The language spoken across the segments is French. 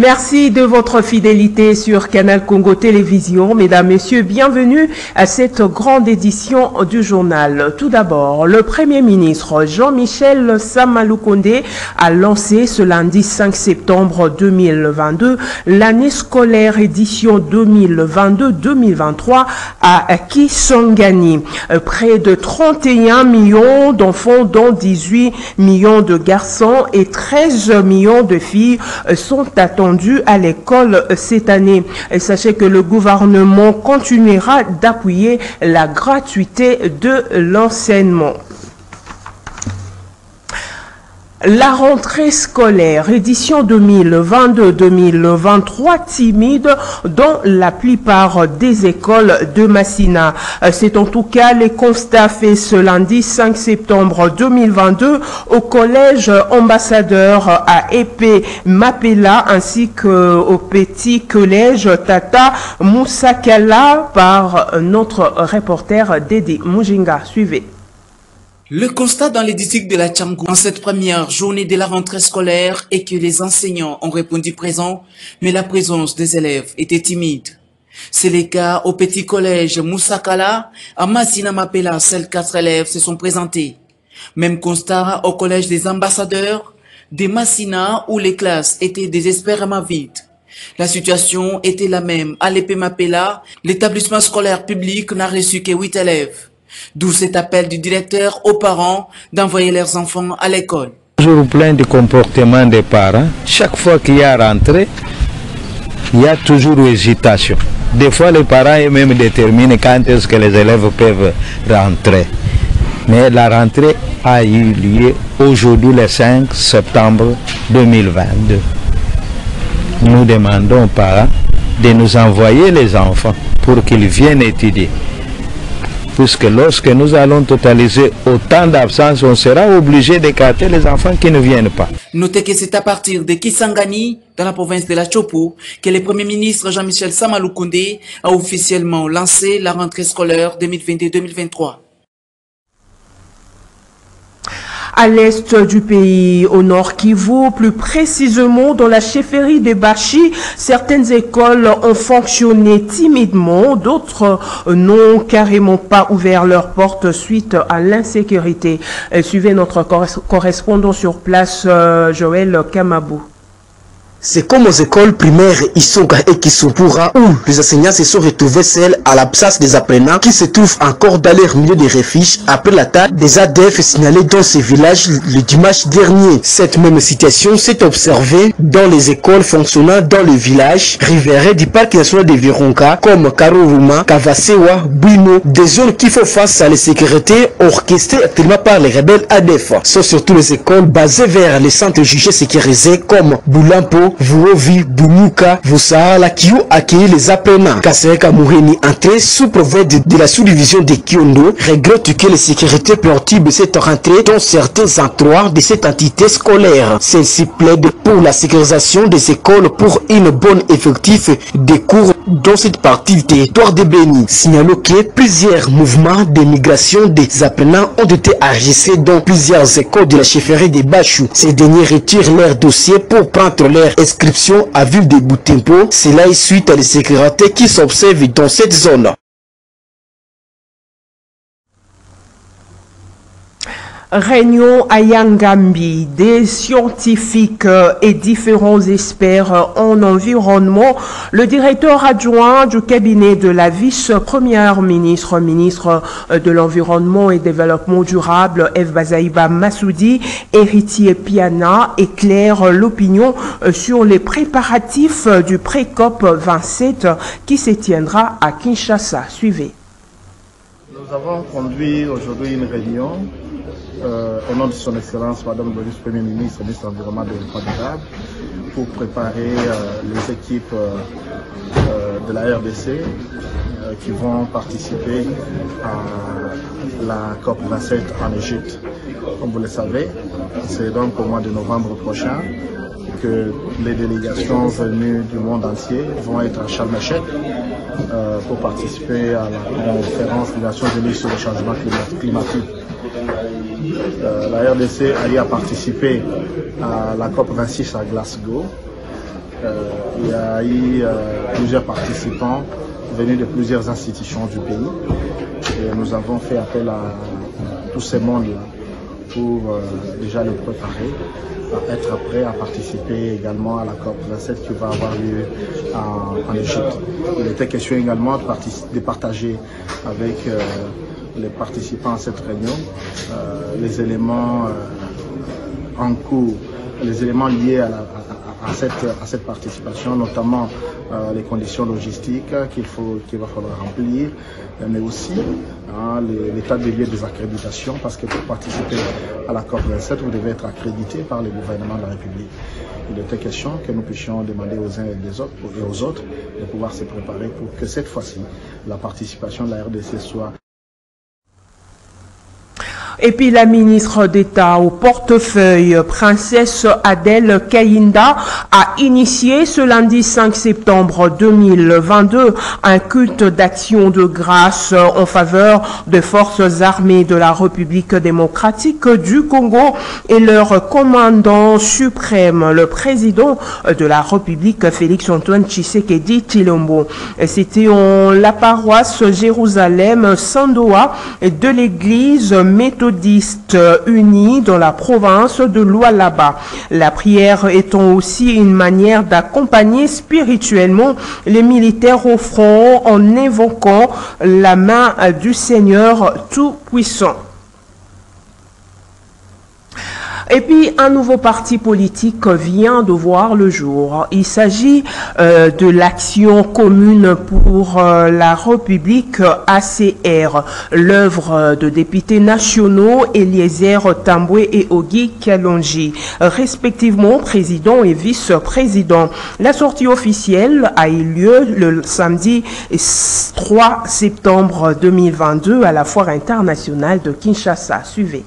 Merci de votre fidélité sur Canal Congo Télévision. Mesdames, Messieurs, bienvenue à cette grande édition du journal. Tout d'abord, le Premier ministre Jean-Michel Sama Lukonde a lancé ce lundi 5 septembre 2022 l'année scolaire édition 2022-2023 à Kisangani. Près de 31 millions d'enfants, dont 18 millions de garçons et 13 millions de filles sont attendus à l'école cette année. Et sachez que le gouvernement continuera d'appuyer la gratuité de l'enseignement. La rentrée scolaire édition 2022-2023 timide dans la plupart des écoles de Massina. C'est en tout cas les constats faits ce lundi 5 septembre 2022 au collège ambassadeur à Épée Mapela ainsi qu'au petit collège Tata Moussakala par notre reporter Dédé Mujinga. Suivez. Le constat dans les districts de la Tchangou en cette première journée de la rentrée scolaire est que les enseignants ont répondu présents, mais la présence des élèves était timide. C'est le cas au petit collège Moussakala, à Massina Mapela, seuls 4 élèves se sont présentés. Même constat au collège des ambassadeurs de Massina où les classes étaient désespérément vides. La situation était la même à l'Épée Mapela, l'établissement scolaire public n'a reçu que 8 élèves. D'où cet appel du directeur aux parents d'envoyer leurs enfants à l'école. Toujours plein de comportements des parents. Chaque fois qu'il y a rentrée, il y a toujours hésitation. Des fois, les parents eux-mêmes déterminent quand est-ce que les élèves peuvent rentrer. Mais la rentrée a eu lieu aujourd'hui, le 5 septembre 2022. Nous demandons aux parents de nous envoyer les enfants pour qu'ils viennent étudier. Puisque lorsque nous allons totaliser autant d'absences, on sera obligé d'écarter les enfants qui ne viennent pas. Notez que c'est à partir de Kisangani, dans la province de la Chopo, que le Premier ministre Jean-Michel Sama Lukonde a officiellement lancé la rentrée scolaire 2022-2023. À l'est du pays, au nord Kivu, plus précisément dans la chefferie de Bachi, certaines écoles ont fonctionné timidement, d'autres n'ont carrément pas ouvert leurs portes suite à l'insécurité. Suivez notre correspondant sur place, Joël Kamabou. C'est comme aux écoles primaires Isonga et Kisupura où les enseignants se sont retrouvés seuls à l'absence des apprenants qui se trouvent encore dans leur milieu de refuge après l'attaque des ADF signalés dans ces villages le dimanche dernier. Cette même situation s'est observée dans les écoles fonctionnant dans le village riverain du parc national de Virunga comme Karuruma, Kavasewa, Bwino, des zones qui font face à l'insécurité orchestrée actuellement par les rebelles ADF. Ce sont surtout les écoles basées vers les centres jugés sécurisés comme Boulampo, Vuovi, Bumuka, Vusala, qui ont accueilli les apprenants. Kasereka Moureni, entré sous-province de la sous-division de Kiondo, regrette que les sécurités perturbent cette rentrée dans certains endroits de cette entité scolaire. Celle-ci plaide pour la sécurisation des écoles pour une bonne effectif des cours dans cette partie du territoire de Béni. Signalons que plusieurs mouvements de migration des apprenants ont été enregistrés dans plusieurs écoles de la chefferie de Bachou. Ces derniers retirent leur dossier pour prendre leur inscription à Ville de Boutempo. Cela est suite à l'insécurité qui s'observe dans cette zone. Réunion à Yangambi, des scientifiques et différents experts en environnement. Le directeur adjoint du cabinet de la vice-première ministre, ministre de l'Environnement et Développement durable, Eve Bazaïba Massoudi, héritier Piana, éclaire l'opinion sur les préparatifs du pré-COP 27 qui se tiendra à Kinshasa. Suivez. Nous avons conduit aujourd'hui une réunion au nom de son Excellence Madame le Vice-Premier ministre, ministre de l'Environnement et de Développement durable, pour préparer les équipes de la RDC qui vont participer à la COP27 en Égypte. Comme vous le savez, c'est donc au mois de novembre prochain que les délégations venues du monde entier vont être à Sharm el-Sheikh pour participer à la conférence des Nations Unies sur le changement climatique. La RDC a participé à la COP26 à Glasgow Il y a eu plusieurs participants venus de plusieurs institutions du pays. Et nous avons fait appel à tous ces mondes-là pour déjà le préparer, à être prêt à participer également à la COP27 qui va avoir lieu en Égypte. Il était question également de partager avec les participants à cette réunion les éléments en cours, les éléments liés à cette participation, notamment les conditions logistiques qu'il va falloir remplir, mais aussi l'état des lieux des accréditations, parce que pour participer à la COP27, vous devez être accrédité par le gouvernement de la République. Il était question que nous puissions demander aux uns et aux autres de pouvoir se préparer pour que cette fois-ci, la participation de la RDC soit... Et puis la ministre d'État au portefeuille, princesse Adèle Kayinda, a initié ce lundi 5 septembre 2022 un culte d'action de grâce en faveur des forces armées de la République démocratique du Congo et leur commandant suprême, le président de la République, Félix-Antoine Tshisekedi Tshilombo. C'était en la paroisse Jérusalem Sandoa de l'église méthodiste unie dans la province de Lualaba. La prière étant aussi une manière d'accompagner spirituellement les militaires au front en évoquant la main du Seigneur Tout-Puissant. Et puis, un nouveau parti politique vient de voir le jour. Il s'agit de l'Action commune pour la République ACR, l'œuvre de députés nationaux Eliezer Tambwe et Ogi Kalonji, respectivement président et vice-président. La sortie officielle a eu lieu le samedi 3 septembre 2022 à la Foire internationale de Kinshasa. Suivez.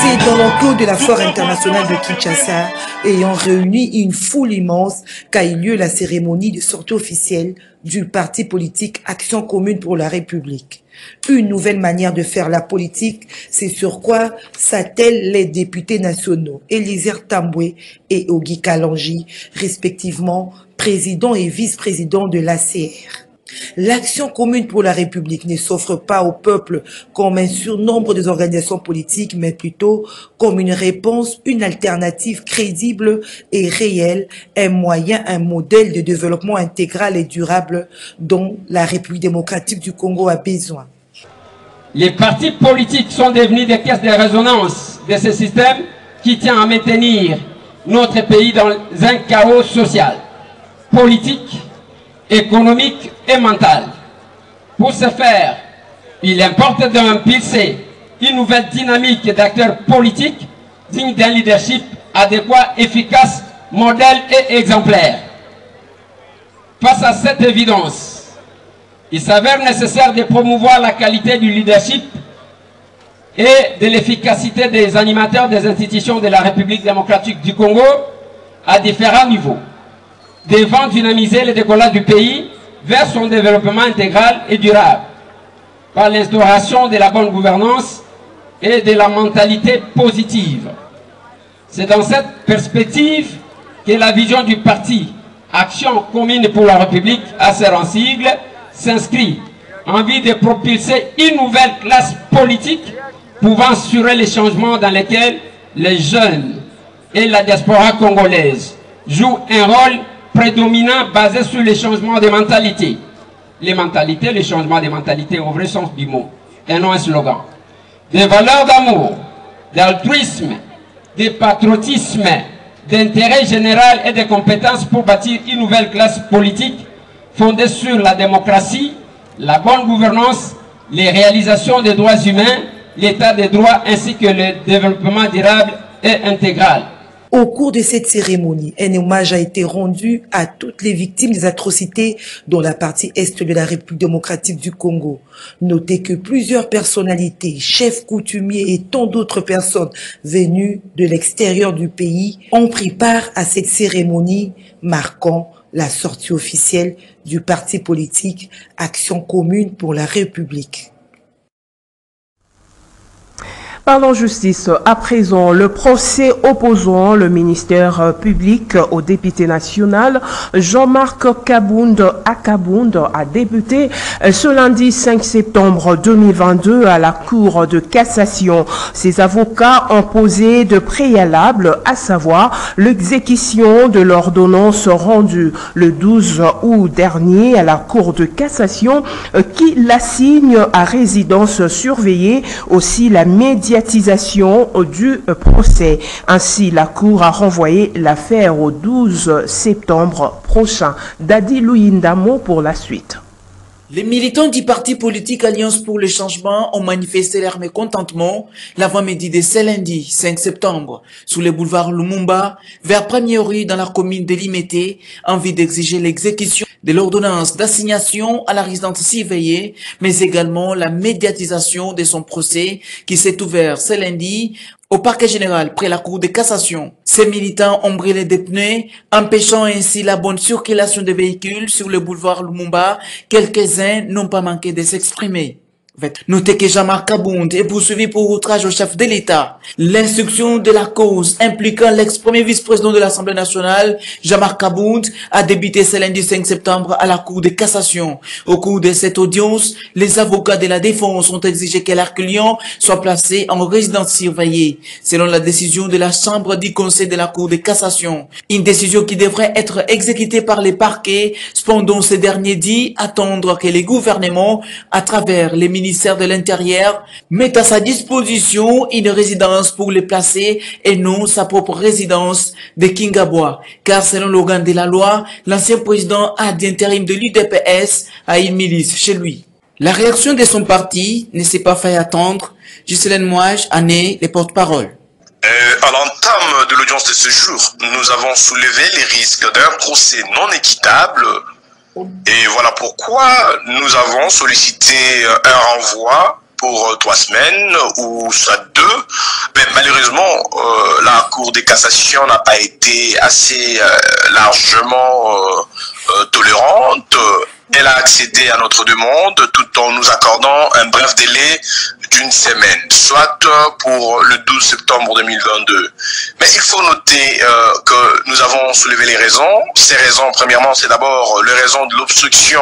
C'est dans l'enclos de la Foire internationale de Kinshasa, ayant réuni une foule immense, qu'a eu lieu la cérémonie de sortie officielle du parti politique Action commune pour la République. Une nouvelle manière de faire la politique, c'est sur quoi s'attellent les députés nationaux Eliezer Tambwe et Ogi Kalonji, respectivement président et vice-président de l'ACR. L'Action commune pour la République ne s'offre pas au peuple comme un surnombre des organisations politiques, mais plutôt comme une réponse, une alternative crédible et réelle, un moyen, un modèle de développement intégral et durable dont la République démocratique du Congo a besoin. Les partis politiques sont devenus des caisses de résonance de ce système qui tient à maintenir notre pays dans un chaos social, politique, économique et mental. Pour ce faire, il importe d'impulser une nouvelle dynamique d'acteurs politiques dignes d'un leadership adéquat, efficace, modèle et exemplaire. Face à cette évidence, il s'avère nécessaire de promouvoir la qualité du leadership et de l'efficacité des animateurs des institutions de la République démocratique du Congo à différents niveaux, devant dynamiser le décollage du pays vers son développement intégral et durable, par l'instauration de la bonne gouvernance et de la mentalité positive. C'est dans cette perspective que la vision du parti Action commune pour la République, ACR en sigle, s'inscrit en vue de propulser une nouvelle classe politique pouvant assurer les changements dans lesquels les jeunes et la diaspora congolaise jouent un rôle prédominant basé sur les changements de mentalité. Les mentalités, les changements de mentalité au vrai sens du mot, et non un slogan. Des valeurs d'amour, d'altruisme, de patriotisme, d'intérêt général et de compétences pour bâtir une nouvelle classe politique fondée sur la démocratie, la bonne gouvernance, les réalisations des droits humains, l'état des droits ainsi que le développement durable et intégral. Au cours de cette cérémonie, un hommage a été rendu à toutes les victimes des atrocités dans la partie est de la République démocratique du Congo. Notez que plusieurs personnalités, chefs coutumiers et tant d'autres personnes venues de l'extérieur du pays ont pris part à cette cérémonie marquant la sortie officielle du parti politique Action commune pour la République. Parlons justice. À présent, le procès opposant le ministère public au député national Jean-Marc Kabound a débuté ce lundi 5 septembre 2022 à la Cour de cassation. Ses avocats ont posé de préalables, à savoir l'exécution de l'ordonnance rendue le 12 août dernier à la Cour de cassation qui l'assigne à résidence surveillée, aussi la médiatisation du procès. Ainsi, la Cour a renvoyé l'affaire au 12 septembre prochain. Dadi Louyindamo pour la suite. Les militants du parti politique Alliance pour le changement ont manifesté leur mécontentement l'avant-midi de ce lundi 5 septembre sous le boulevard Lumumba vers 1er rue dans la commune de Limete en vue d'exiger l'exécution de l'ordonnance d'assignation à la résidence surveillée, mais également la médiatisation de son procès qui s'est ouvert ce lundi au parquet général près la cour de cassation. Ces militants ont brûlé des pneus, empêchant ainsi la bonne circulation des véhicules sur le boulevard Lumumba. Quelques-uns n'ont pas manqué de s'exprimer. Notez que Jean-Marc Kabound est poursuivi pour outrage au chef de l'État. L'instruction de la cause impliquant l'ex-premier vice-président de l'Assemblée nationale, Jean-Marc Kabound, a débuté ce lundi 5 septembre à la Cour de cassation. Au cours de cette audience, les avocats de la défense ont exigé que leur client soit placé en résidence surveillée, selon la décision de la Chambre du Conseil de la Cour de cassation. Une décision qui devrait être exécutée par les parquets. Cependant, ce dernier dit attendre que les gouvernements, à travers les ministères de l'Intérieur, mettent à sa disposition une résidence pour les placer et non sa propre résidence de Kingabwa. Car selon l'organe de la loi, l'ancien président d'intérim de l'UDPS a une milice chez lui. La réaction de son parti ne s'est pas fait attendre. Ghislaine Mouage en est les porte-parole. À l'entame de l'audience de ce jour, nous avons soulevé les risques d'un procès non équitable. Et voilà pourquoi nous avons sollicité un renvoi pour 3 semaines ou soit 2. Mais malheureusement, la Cour de cassation n'a pas été assez largement tolérante. Elle a accédé à notre demande tout en nous accordant un bref délai d'1 semaine, soit pour le 12 septembre 2022. Mais il faut noter que nous avons soulevé les raisons. Ces raisons, premièrement, c'est d'abord les raisons de l'obstruction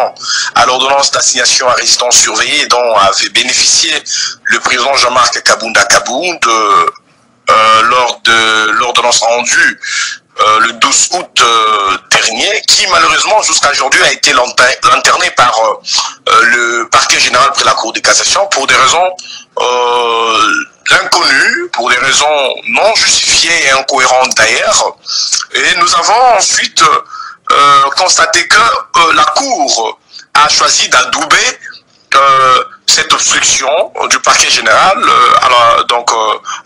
à l'ordonnance d'assignation à résidence surveillée dont avait bénéficié le président Jean-Marc Kabound lors de l'ordonnance rendue le 12 août dernier, qui malheureusement jusqu'à aujourd'hui a été lanterné par le parquet général près la Cour de cassation pour des raisons inconnues, pour des raisons non justifiées et incohérentes d'ailleurs. Et nous avons ensuite constaté que la Cour a choisi d'adouber cette obstruction du parquet général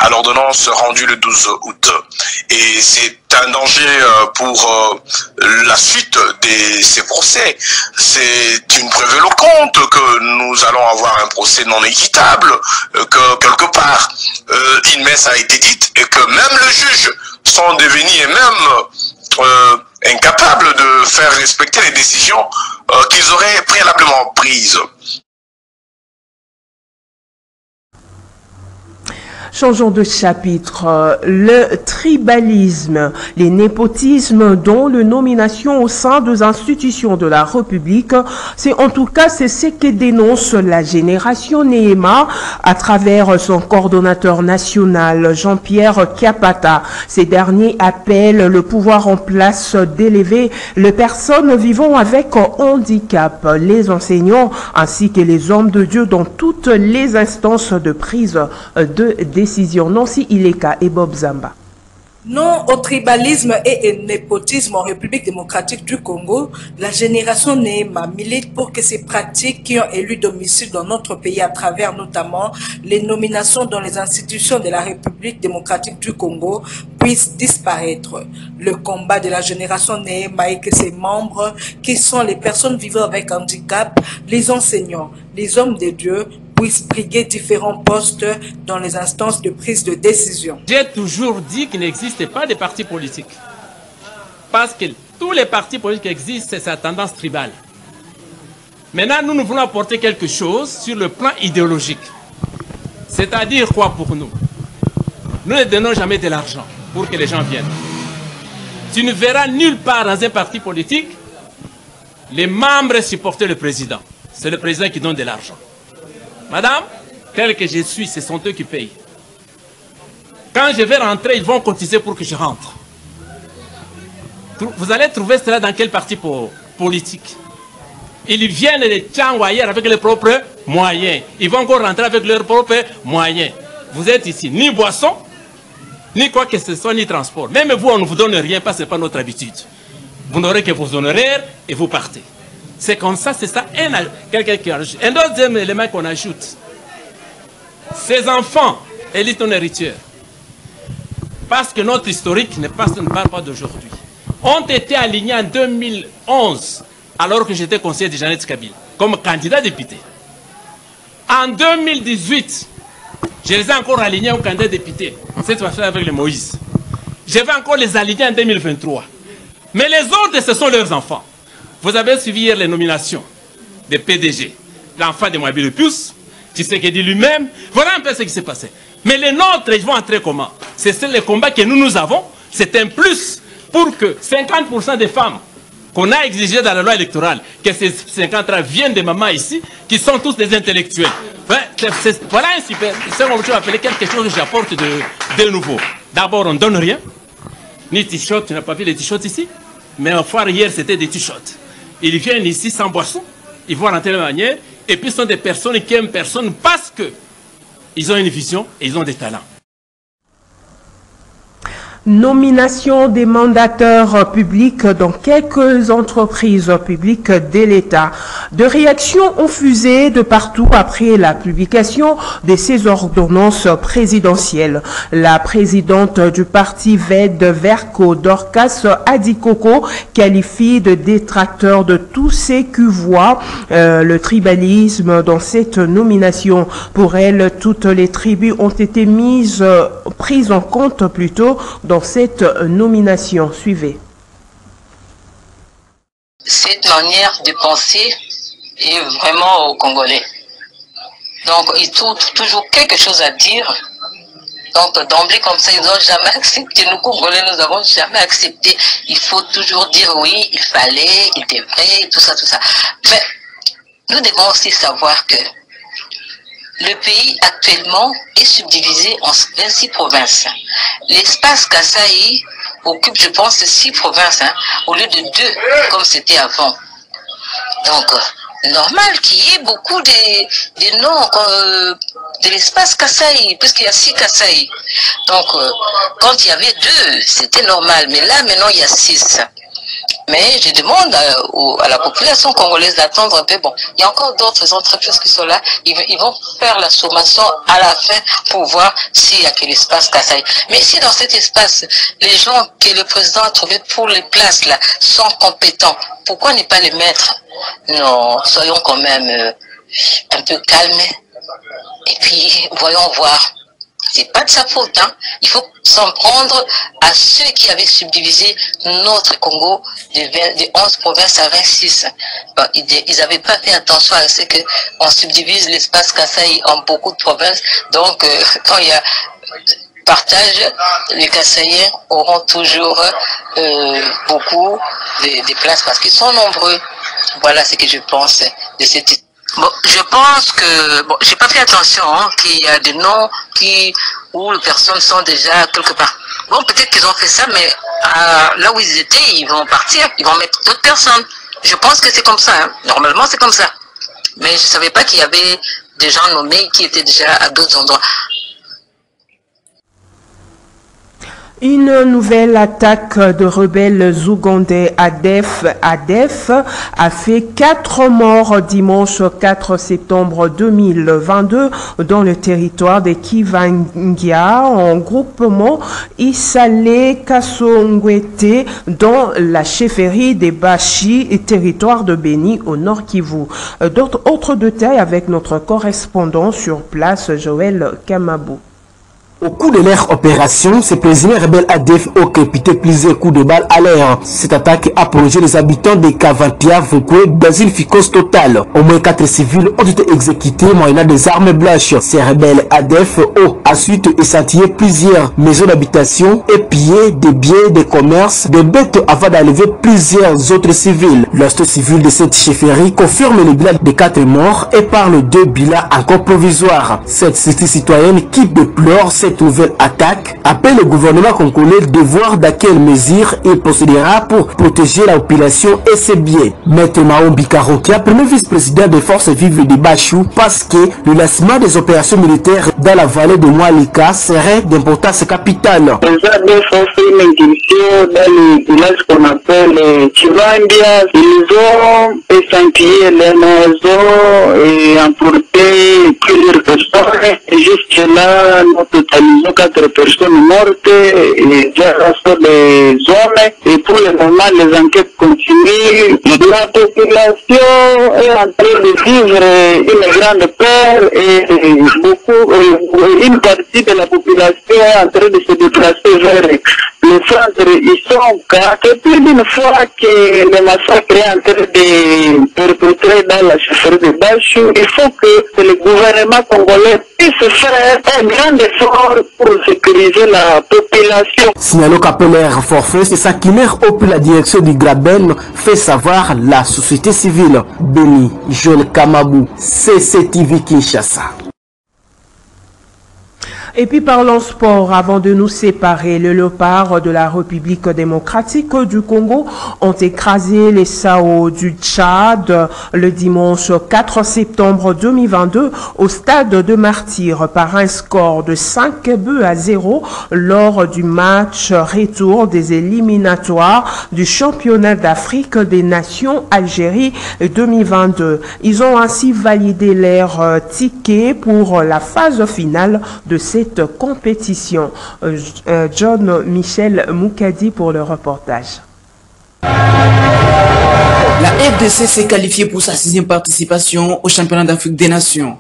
à l'ordonnance rendue le 12 août. Et c'est un danger pour la suite de ces procès. C'est une preuve éloquente que nous allons avoir un procès non équitable, que quelque part une messe a été dite et que même les juges sont devenus et même incapables de faire respecter les décisions qu'ils auraient préalablement prises. Changeons de chapitre. Le tribalisme, les népotismes, dont les nominations au sein des institutions de la République, c'est ce que dénonce la génération Néma à travers son coordonnateur national, Jean-Pierre Kiapata. Ces derniers appellent le pouvoir en place d'élever les personnes vivant avec handicap, les enseignants ainsi que les hommes de Dieu dans toutes les instances de prise de décision. Nancy Ileka et Bob Zamba. Non au tribalisme et au népotisme en République démocratique du Congo, la génération Néma milite pour que ces pratiques qui ont élu domicile dans notre pays à travers notamment les nominations dans les institutions de la République démocratique du Congo puissent disparaître. Le combat de la génération Néma et que ses membres, qui sont les personnes vivant avec handicap, les enseignants, les hommes de Dieu, puissent briguer différents postes dans les instances de prise de décision. J'ai toujours dit qu'il n'existe pas de partis politiques. Parce que tous les partis politiques existent, c'est sa tendance tribale. Maintenant, nous voulons apporter quelque chose sur le plan idéologique. C'est-à-dire quoi pour nous? Nous ne donnons jamais de l'argent pour que les gens viennent. Tu ne verras nulle part dans un parti politique les membres supporter le président. C'est le président qui donne de l'argent. Madame, tel que je suis, ce sont eux qui payent. Quand je vais rentrer, ils vont cotiser pour que je rentre. Vous allez trouver cela dans quel parti politique? Ils viennent de Tchangou ailleurs avec leurs propres moyens. Ils vont encore rentrer avec leurs propres moyens. Vous êtes ici, ni boisson, ni quoi que ce soit, ni transport. Même vous, on ne vous donne rien, parce que ce n'est pas notre habitude. Vous n'aurez que vos honoraires et vous partez. C'est comme ça, c'est ça. Quelqu'un qui ajoute. Un deuxième élément qu'on ajoute. Ces enfants, élisent ton héritier. Parce que notre historique ne parle pas d'aujourd'hui. Ont été alignés en 2011, alors que j'étais conseiller de Jeannette Kabila, comme candidat député. En 2018, je les ai encore alignés au candidat député, cette fois-ci avec le Moïse. Je vais encore les aligner en 2023. Mais les autres, ce sont leurs enfants. Vous avez suivi hier les nominations des PDG. L'enfant de Mouabi Pius, Tshisekedi lui-même. Voilà un peu ce qui s'est passé. Mais les nôtres, ils vont entrer comment? C'est le combat que nous avons. C'est un plus pour que 50% des femmes qu'on a exigé dans la loi électorale, que ces 50% viennent des mamans ici, qui sont tous des intellectuels. Voilà un super... C'est ce qu'on va appeler quelque chose que j'apporte de nouveau. D'abord, on ne donne rien. Ni t-shirt, tu n'as pas vu les t-shirts ici? Mais en foire hier, c'était des t-shirts. Ils viennent ici sans boisson, ils vont rentrer de la manière, et puis ce sont des personnes qui aiment personne parce qu'ils ont une vision et ils ont des talents. Nomination des mandateurs publics dans quelques entreprises publiques de l'État. De réactions ont fusé de partout après la publication de ces ordonnances présidentielles. La présidente du parti VED Verco, Dorcas Adikoko, qualifie de détracteur de tous ceux qui voient le tribalisme dans cette nomination. Pour elle, toutes les tribus ont été prises en compte plutôt dans cette nomination. Suivez. Cette manière de penser est vraiment aux Congolais. Donc, ils trouvent toujours quelque chose à dire. Donc, d'emblée, comme ça, ils n'ont jamais accepté. Nous, Congolais, nous n'avons jamais accepté. Il faut toujours dire oui, il fallait, il devrait, tout ça, tout ça. Mais nous devons aussi savoir que le pays actuellement est subdivisé en 26 provinces. L'espace Kasaï occupe, je pense, 6 provinces, au lieu de 2, comme c'était avant. Donc, normal qu'il y ait beaucoup de noms de l'espace Kasaï, puisqu'il y a 6 Kasaï. Donc, quand il y avait 2, c'était normal. Mais là, maintenant, il y a 6. Mais je demande à la population congolaise d'attendre un peu. Bon, il y a encore d'autres entreprises qui sont là. Ils vont faire la sommation à la fin pour voir s'il y a que l'espace Kasaï. Mais si dans cet espace, les gens que le président a trouvés pour les places là sont compétents, pourquoi ne pas les mettre? Non, soyons quand même un peu calmes. Et puis, voyons voir. C'est pas de sa faute, hein. Il faut s'en prendre à ceux qui avaient subdivisé notre Congo de 11 provinces à 26. Bon, ils n'avaient pas fait attention à ce qu'on subdivise l'espace Kasaï en beaucoup de provinces. Donc, quand il y a partage, les Kasaïens auront toujours beaucoup de places parce qu'ils sont nombreux. Voilà ce que je pense de cette. Bon, je pense que, bon, j'ai pas fait attention, qu'il y a des noms où les personnes sont déjà quelque part. Bon, peut-être qu'ils ont fait ça, mais là où ils étaient, ils vont partir, ils vont mettre d'autres personnes. Je pense que c'est comme ça, hein. Normalement, c'est comme ça. Mais je savais pas qu'il y avait des gens nommés qui étaient déjà à d'autres endroits. Une nouvelle attaque de rebelles ougandais ADF a fait 4 morts dimanche 4 septembre 2022 dans le territoire de Kivangia en groupement Isale Kasongwete dans la chefferie des Bashi et territoire de Beni au Nord Kivu. D'autres détails avec notre correspondant sur place Joël Kamabou. Au cours de leur opération, ces présumés rebelles ADF ont crépité plusieurs coups de balle à l'air. Cette attaque a plongé les habitants de Kavantia Vukwe dans une ficose totale. Au moins 4 civils ont été exécutés moyennant des armes blanches. Ces rebelles ADF ont ensuite échantillé plusieurs maisons d'habitation et pillé des biens, des commerces, des bêtes avant d'enlever plusieurs autres civils. L'instant civil de cette chefferie confirme le bilan de 4 morts et parle de bilan encore provisoire. Cette société citoyenne qui déplore cette nouvelle attaque appelle le gouvernement congolais de voir dans quelle mesure il procédera pour protéger la population et ses biens. Maître Maombi Karokia, premier vice-président des forces vives de Bachou, parce que le lancement des opérations militaires dans la vallée de Moalika serait d'importance capitale. Les ADF ont fait une incursion dans le village qu'on appelle Chivandia. Ils ont échantillé les maisons et emporté plusieurs personnes. Et jusque là, nous totalisons 4 personnes mortes et déjà sur les zones. Et pour le moment, les enquêtes continuent. La population est en train de vivre une grande peur et une partie de la population est en train de se déplacer vers le centre. Ils sont cas. Et plus d'une fois que le massacre est en train de perpétrer dans la chefferie de Bachou, il faut que le gouvernement congolais puisse faire un grand effort pour sécuriser la population. Signalons qu'après leur forfait, c'est ça qui mère au plus la direction du Graben fait savoir la société civile. Béni, Joël Kamabou, CCTV Kinshasa. Et puis parlons sport avant de nous séparer. Le Léopard de la République démocratique du Congo ont écrasé les Sao du Tchad le dimanche 4 septembre 2022 au stade de Martyrs par un score de 5-0 lors du match retour des éliminatoires du championnat d'Afrique des Nations Algérie 2022. Ils ont ainsi validé leur ticket pour la phase finale de cette compétition. John Michel Moukadi pour le reportage. La FDC s'est qualifiée pour sa 6e participation au championnat d'Afrique des Nations.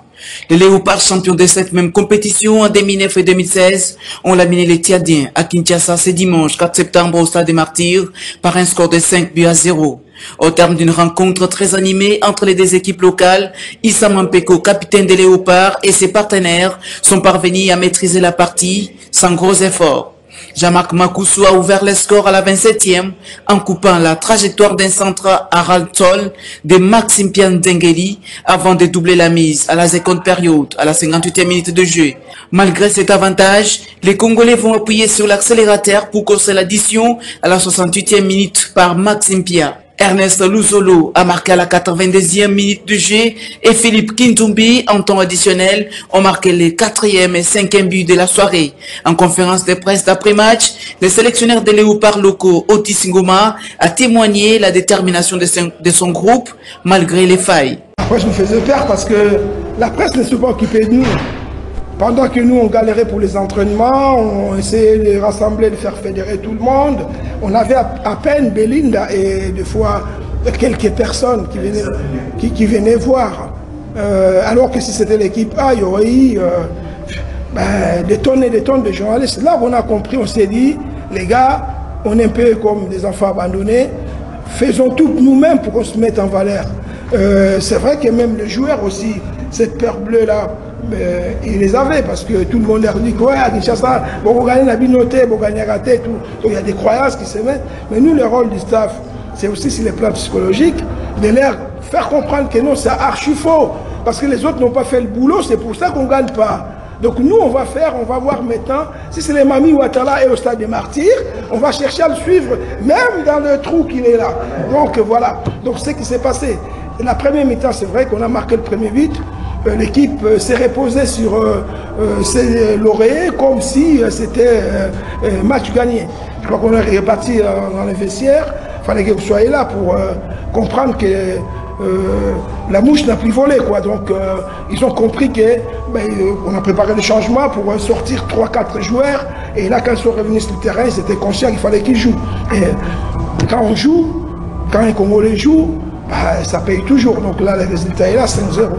Les Léopards, champions de cette même compétition en 2009 et 2016, ont laminé les Tchadiens à Kinshasa ce dimanche 4 septembre au stade des Martyrs par un score de 5-0. Au terme d'une rencontre très animée entre les deux équipes locales, Issa Mampeko, capitaine des Léopards, et ses partenaires sont parvenus à maîtriser la partie sans gros efforts. Jean-Marc Makoussou a ouvert le score à la 27e en coupant la trajectoire d'un centre à Raltol de Maxime Pian Dengeli avant de doubler la mise à la seconde période, à la 58e minute de jeu. Malgré cet avantage, les Congolais vont appuyer sur l'accélérateur pour causer l'addition à la 68e minute par Maxime Pian. Ernest Luzolo a marqué à la 82e minute de jeu et Philippe Kintumbi, en temps additionnel, ont marqué les 4e et 5e buts de la soirée. En conférence de presse d'après-match, le sélectionneur des Léopards locaux, Otis Ngoma, a témoigné la détermination de son groupe malgré les failles. Après, je me faisais peur parce que la presse ne s'est pas occupée de nous. Pendant que nous, on galérait pour les entraînements, on essayait de rassembler, de faire fédérer tout le monde. On avait à peine Belinda et des fois quelques personnes qui venaient voir. Alors que si c'était l'équipe A, il y aurait eu des tonnes et des tonnes de journalistes. Là, on a compris, on s'est dit, les gars, on est un peu comme des enfants abandonnés. Faisons tout nous-mêmes pour qu'on se mette en valeur. C'est vrai que même les joueurs aussi, cette peur bleue-là, ils les avaient parce que tout le monde leur dit que ouais, à Kinshasa, vous gagnez la binoté, vous gagnez raté, tout. Donc il y a des croyances qui se mettent. Mais nous, le rôle du staff, c'est aussi sur les plans psychologiques, de leur faire comprendre que non, c'est archi faux. Parce que les autres n'ont pas fait le boulot, c'est pour ça qu'on ne gagne pas. Donc nous, on va voir maintenant, si c'est les Mami Ouattara et au stade des Martyrs, on va chercher à le suivre, même dans le trou qu'il est là. Donc voilà, donc c'est ce qui s'est passé. La première mi-temps, c'est vrai qu'on a marqué le premier but. L'équipe s'est reposée sur ses lauriers comme si c'était match gagné. Je crois qu'on est reparti dans les vestiaires. Il fallait que vous soyez là pour comprendre que la mouche n'a plus volé, quoi. Donc ils ont compris qu'on a préparé le changement pour sortir 3-4 joueurs. Et là, quand ils sont revenus sur le terrain, ils étaient conscients qu'il fallait qu'ils jouent. Et quand on joue, quand un Congolais joue, ça paye toujours. Donc là, le résultat est là, 5-0.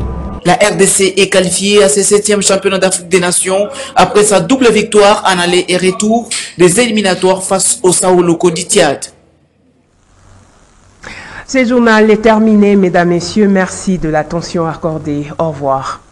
La RDC est qualifiée à ses 7e championnats d'Afrique des Nations après sa double victoire en aller et retour des éliminatoires face au Sao Loko du Tchad. Ce journal est terminé, mesdames, messieurs. Merci de l'attention accordée. Au revoir.